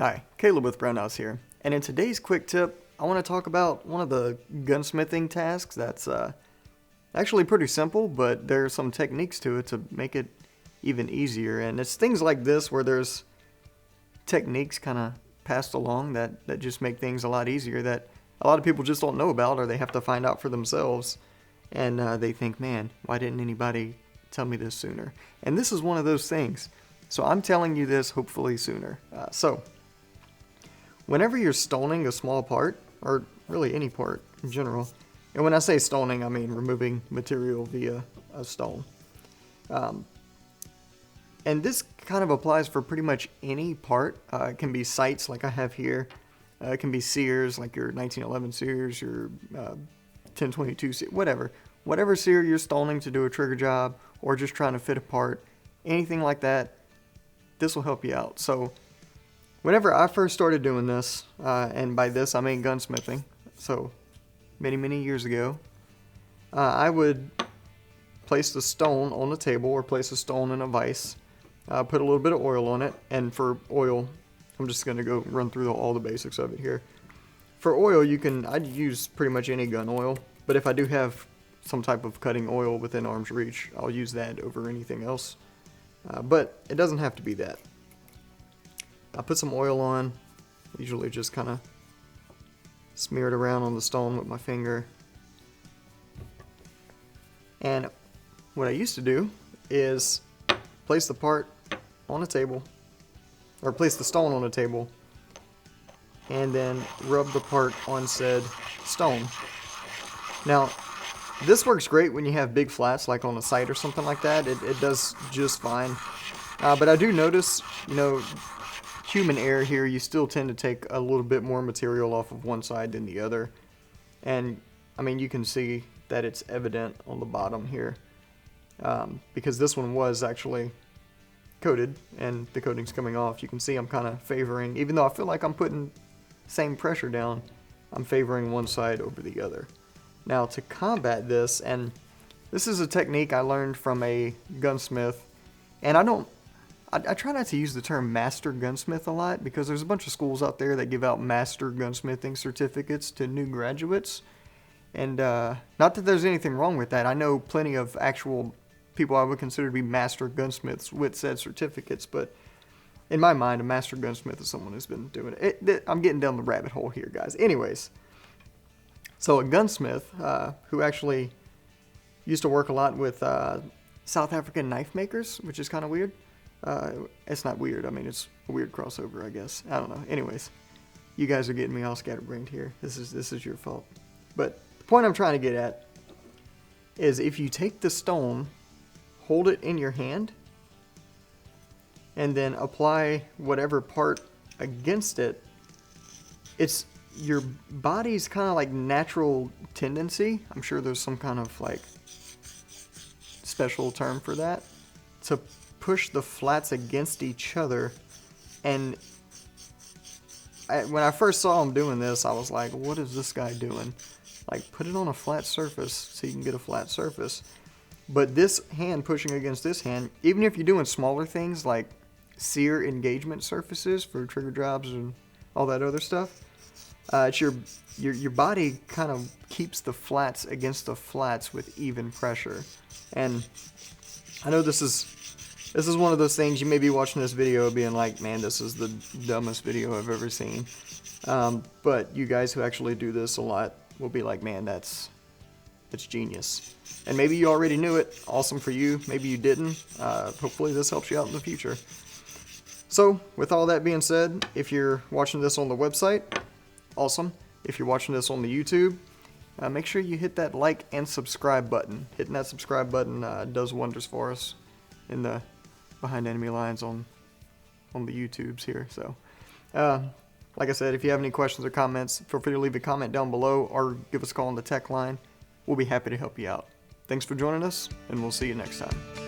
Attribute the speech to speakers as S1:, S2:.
S1: Hi, Caleb with Brownells here, and in today's quick tip, I want to talk about one of the gunsmithing tasks that's actually pretty simple, but there are some techniques to it to make it even easier, and it's things like this where there's techniques kind of passed along that just make things a lot easier that a lot of people just don't know about or they have to find out for themselves, and they think, man, why didn't anybody tell me this sooner? And this is one of those things, so I'm telling you this hopefully sooner. Whenever you're stoning a small part, or really any part in general, and when I say stoning, I mean removing material via a stone. And this kind of applies for pretty much any part. It can be sights like I have here. It can be sears like your 1911 sears, your 1022 sear, whatever. Whatever sear you're stoning to do a trigger job or just trying to fit a part, anything like that, this will help you out. So whenever I first started doing this, and by this I mean gunsmithing, so many years ago, I would place the stone on the table or place a stone in a vise, put a little bit of oil on it, and for oil, I'm just going to go run through all the basics of it here. For oil, I'd use pretty much any gun oil, but if I do have some type of cutting oil within arm's reach, I'll use that over anything else. But it doesn't have to be that. I put some oil on, usually just kind of smear it around on the stone with my finger. And what I used to do is place the part on a table, or place the stone on a table, and then rub the part on said stone. Now, this works great when you have big flats, like on a sight or something like that. It does just fine. But I do notice, human error here, you still tend to take a little bit more material off of one side than the other. And, I mean, you can see that it's evident on the bottom here. Because this one was actually coated, and the coating's coming off. You can see I'm kind of favoring, even though I feel like I'm putting same pressure down, I'm favoring one side over the other. Now, to combat this, and this is a technique I learned from a gunsmith, and I try not to use the term master gunsmith a lot because there's a bunch of schools out there that give out master gunsmithing certificates to new graduates. And not that there's anything wrong with that. I know plenty of actual people I would consider to be master gunsmiths with said certificates, but in my mind, a master gunsmith is someone who's been doing it. I'm getting down the rabbit hole here, guys. Anyways, so a gunsmith who actually used to work a lot with South African knife makers, which is kind of weird. It's not weird. I mean, it's a weird crossover, I guess. I don't know. Anyways, you guys are getting me all scatterbrained here. This is your fault. But the point I'm trying to get at is if you take the stone, hold it in your hand, and then apply whatever part against it, it's your body's kind of like natural tendency. I'm sure there's some kind of like special term for that, to push the flats against each other. And when I first saw him doing this, I was like, what is this guy doing? Like, put it on a flat surface so you can get a flat surface. But this hand pushing against this hand, even if you're doing smaller things like sear engagement surfaces for trigger jobs and all that other stuff, it's your body kind of keeps the flats against the flats with even pressure. And I know this is one of those things you may be watching this video being like, man, this is the dumbest video I've ever seen. But you guys who actually do this a lot will be like, man, that's genius. And maybe you already knew it. Awesome for you. Maybe you didn't. Hopefully this helps you out in the future. So, with all that being said, if you're watching this on the website, awesome. If you're watching this on the YouTube, make sure you hit that like and subscribe button. Hitting that subscribe button does wonders for us in the behind enemy lines on the YouTubes here. So, like I said, if you have any questions or comments, feel free to leave a comment down below or give us a call on the tech line. We'll be happy to help you out. Thanks for joining us, and we'll see you next time.